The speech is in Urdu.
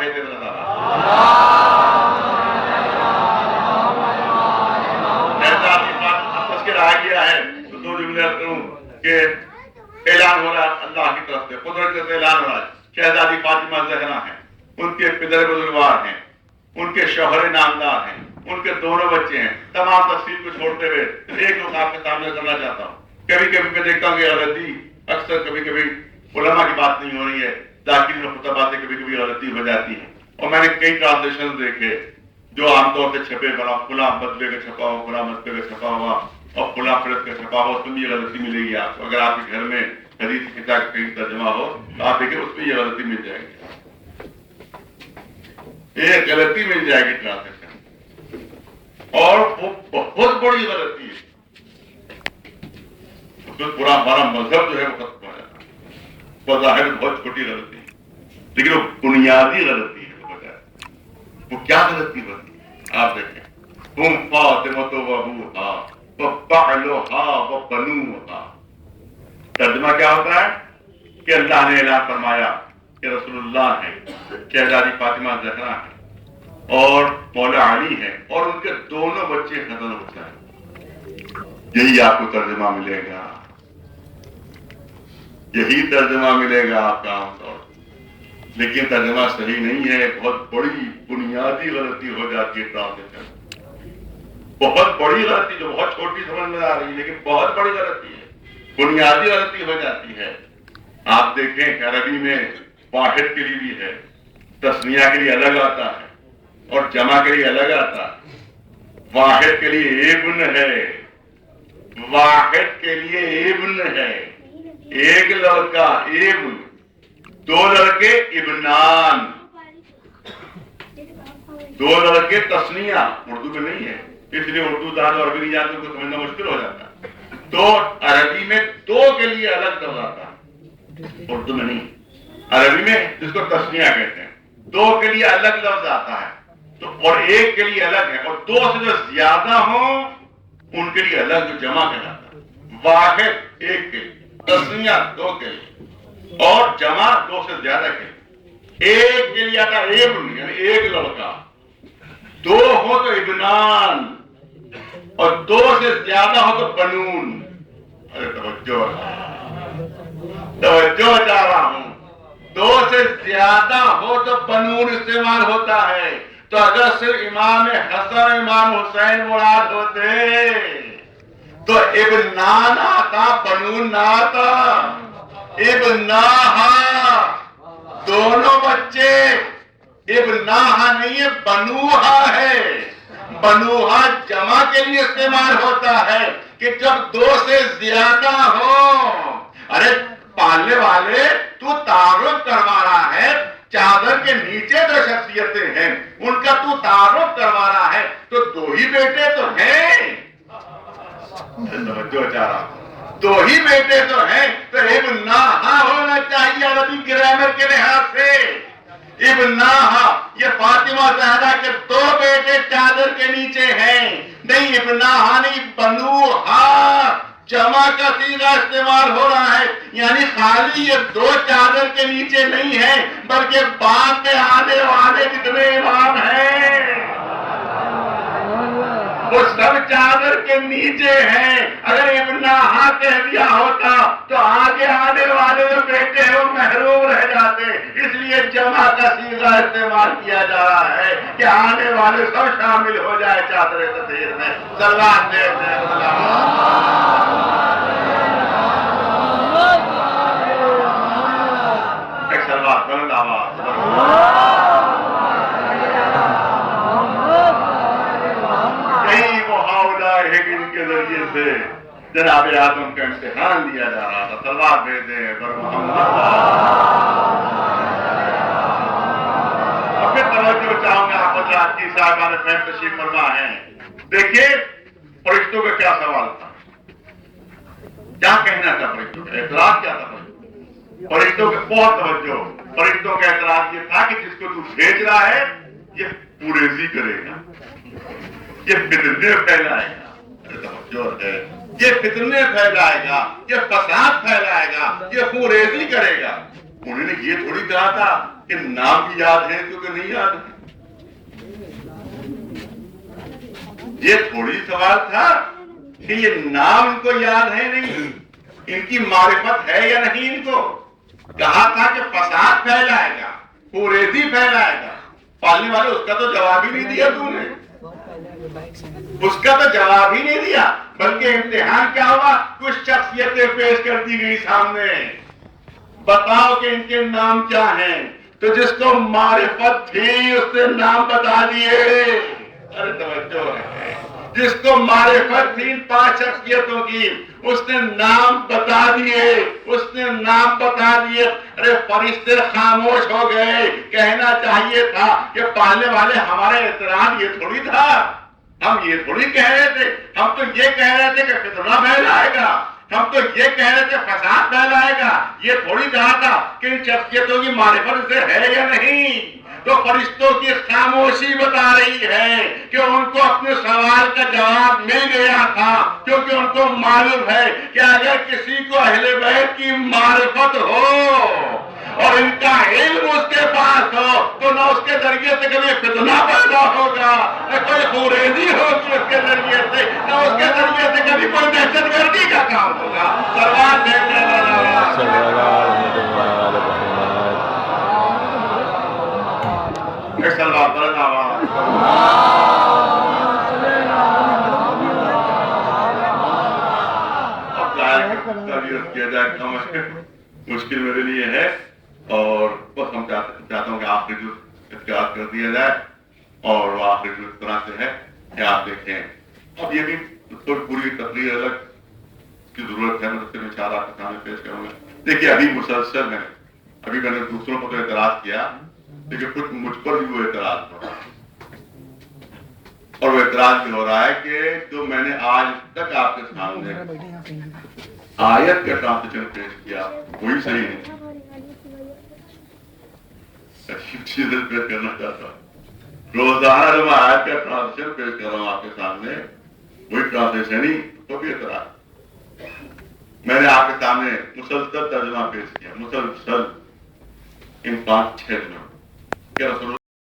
بھیجے نظر تذکرہ کیا ہے تو دو جملے کہ اعلان ہو رہا ہے اللہ کی طرف سے، قدرت سے اعلان ہو رہا ہے. شہزادی فاطمہ زہرا ہیں، ان کے پدر بزرگوار ہیں، ان کے شوہر نامدار ہیں، ان کے دونوں بچے ہیں. تمام تفصیل کو چھوڑتے ہوئے ایک لوگ آپ کے سامنے کرنا چاہتا ہوں. کبھی کبھی میں دیکھتا ہوں کہ غلطی اکثر کبھی کبھی علماء کی بات نہیں ہو رہی ہے، ذاکرین و خطبات سے کبھی کبھی غلطی ہو جاتی ہے. اور میں نے کئی ٹرانسلیشن دیکھے جو عام طور سے چھپے بنا فلاں بدلے کا چھپا ہوا، فلاں مسئلے کا چھپا ہوا اور فلاں فرد کا چھپا ہوا، اس میں یہ غلطی ملے گی آپ کو. اگر آپ کے گھر میں حدیث کی کتاب کا کہیں ترجمہ ہو تو آپ دیکھیں اس میں یہ غلطی مل جائے گی، ایک غلطی مل جائے گی ٹرانسلیشن، اور وہ بہت بڑی غلطی ہے. اس میں پورا ہمارا مذہب جو ہے وہ ختم ہو جاتا ہے. بظاہر بہت چھوٹی غلطی ہے لیکن وہ بنیادی غلطی ہے. وہ کیا غلطی ہوتی ہے آپ دیکھیں. تم فاطمۃ و ابوہا وبعلھا وبنوہا. ترجمہ کیا ہوتا ہے کہ اللہ نے اعلان فرمایا کہ رسول اللہ ہیں، شہزادی فاطمہ زہرا ہیں اور مولا علی ہیں اور ان کے دونوں بچے حسن حسین. یہی آپ کو ترجمہ ملے گا، یہی ترجمہ ملے گا آپ کا عام طور. لیکن ترجمہ صحیح نہیں ہے. بہت بڑی بنیادی غلطی ہو جاتی ہے ٹرانسلیشن، بہت بڑی غلطی جو بہت چھوٹی سمجھ میں آ رہی ہے لیکن بہت بڑی غلطی ہے، بنیادی غلطی ہو جاتی ہے. آپ دیکھیں کہ عربی میں واحد کے لیے بھی ہے، تسنیہ کے لیے الگ آتا ہے اور جمع کے لیے الگ آتا ہے. واحد کے لیے ابن ہے، واحد کے لیے ابن ہے، ایک لڑکا ابن، دو لڑکے ابنان، دو لڑکے تسنیہ. اردو میں نہیں ہے اس لیے اردو دان اور عربی نہیں جانتے ان کو سمجھنا مشکل ہو جاتا ہے. تو عربی میں دو کے لیے الگ لفظ آتا ہے، اردو میں نہیں. عربی میں جس کو تسنیہ کہتے ہیں دو کے لیے الگ لفظ آتا ہے تو، اور ایک کے لیے الگ ہے، اور دو سے جو زیادہ ہوں ان کے لیے الگ جو جمع کہلاتا ہے. واحد ایک کے لیے، تسنیہ دو کے لیے اور جمع دو سے زیادہ کے لیے. ایک کے لیے آتا ہے ابن یعنی ایک لڑکا، دو ہو تو ابنان اور دو سے زیادہ ہو تو بنون. ارے توجہ چاہ رہا ہوں. دو سے زیادہ ہو تو بنون استعمال ہوتا ہے. تو اگر صرف امام حسن امام حسین مراد ہوتے تو ابنان آتا، بنون نہ آتا. ابناہا دونوں بچے، ابناہا نہیں ہے بنوہا ہے. بنوہا جمع کے لیے استعمال ہوتا ہے کہ جب دو سے زیادہ ہو. ارے پالنے والے تو تعارف کروا رہا ہے، چادر کے نیچے جو شخصیتیں ہیں ان کا تو تعارف کروا رہا ہے تو دو ہی بیٹے تو ہیں. توجہ چاہ رہا ہوں، دو ہی بیٹے تو ہیں تو ابناہا ہونا چاہیے عربی گرامر کے لحاظ سے. ابناہا یہ فاطمہ زہرا کے دو بیٹے چادر کے نیچے ہیں. نہیں ابناہا نہیں، بنوہا جمع کا صیغہ استعمال ہو رہا ہے. یعنی خالی یہ دو چادر کے نیچے نہیں ہے بلکہ بعد میں آنے والے جتنے امام ہیں وہ سب چادر کے نیچے ہیں. اگر ابناہا کہہ دیا ہوتا تو آگے آنے والے جو بیٹے ہیں وہ محروم رہ جاتے. اس لیے جمع کا صیغہ استعمال کیا جا رہا ہے کہ آنے والے سب شامل ہو جائے چادر تطہیر میں. سلوات دے ایک سلوات بلند آواز. ان کے ذریعے سے جناب آدم کا امتحان لیا جا رہا تھا. سلوات بھیجیں پر محمد. اب میں توجہ چاہوں گا آپ حضرات کی صاحبان فہم تشریف فرما ہیں. دیکھیے فرشتوں کا کیا سوال تھا، کیا کہنا تھا فرشتوں کا، اعتراض کیا تھا فرشتوں کا. بہت توجہ. فرشتوں کا اعتراض یہ تھا کہ جس کو تو بھیج رہا ہے یہ پوریزی کرے گا، یہ فتنے پھیلائے گا. یہ فتنے پھیلائے گا، یہ فساد پھیلائے گا، یہ خوریزی کرے گا. انہوں نے یہ تھوڑی کہا تھا کہ نام بھی یاد ہے کیونکہ نہیں یاد ہے. یہ تھوڑی سوال تھا کہ یہ نام ان کو یاد ہے نہیں, ان کی معرفت ہے یا نہیں. ان کو کہا تھا کہ فساد پھیلائے گا, کوریزی پھیلائے گا. پالنے والے اس کا تو جواب ہی نہیں دیا تو نے, اس کا تو جواب ہی نہیں دیا, بلکہ امتحان کیا ہوا, کچھ شخصیتیں پیش کر دی گئی سامنے, بتاؤ کہ ان کے نام کیا ہیں. تو جس کو معرفت تھی اس نے نام بتا دیے. ارے توجہ ہے, جس کو معرفت تھی 5 شخصیتوں کی اس نے نام بتا دیے, اس نے نام بتا دیے. ارے فرشتے خاموش ہو گئے. کہنا چاہیے تھا کہ پالنے والے ہمارا اعتراض یہ تھوڑی تھا, ہم یہ تھوڑی کہہ رہے تھے, ہم تو یہ کہہ رہے تھے کہ فتنہ پھیلائے گا, ہم تو یہ کہہ رہے تھے فساد پھیلائے گا. یہ تھوڑی کہا تھا کہ ان شخصیتوں کی معرفت سے ہے یا نہیں. تو فرشتوں کی خاموشی بتا رہی ہے کہ ان کو اپنے سوال کا جواب مل گیا تھا, کیونکہ ان کو معلوم ہے کہ اگر کسی کو اہل بیت کی معرفت ہو اور ان کا علم اس کے پاس ہو تو نہ اس کے ذریعے سے کبھی فتنہ پیدا ہوگا, نہ کوئی خوریزی ہوگی اس کے ذریعے سے, نہ اس کے ذریعے سے کبھی کوئی دہشت گردی کا کام ہوگا. سروات دیکھنے مشکل میرے لیے ہے, اور بس ہم چاہتا ہوں کہ آخری جو اختیار کر دیا جائے, اور وہ آخری جو اس طرح سے ہے کہ آپ دیکھیں. اب یہ بھی تھوڑی پوری تقریر الگ کی ضرورت ہے, میں اس کے اشارہ آپ کے سامنے پیش کروں گا. دیکھیے ابھی مسلسل میں ابھی میں نے دوسروں کو تو اعتراض کیا, لیکن کچھ مجھ پر بھی وہ اعتراض ہو رہا ہے, اور وہ اعتراض بھی ہو رہا ہے کہ جو میں نے آج تک آپ کے سامنے آیت کا ٹرانسلیشن پیش کیا وہی صحیح نہیں. چیزیں پیش کرنا چاہتا ہوں, روزانہ جو میں آیت کا ٹرانسلیشن پیش کر رہا ہوں آپ کے سامنے وہی ٹرانسلیشن ہی, تو بھی اعتراض. میں نے آپ کے سامنے مسلسل ترجمہ پیش کیا, مسلسل ان 5-6 دنوں. کیا رسول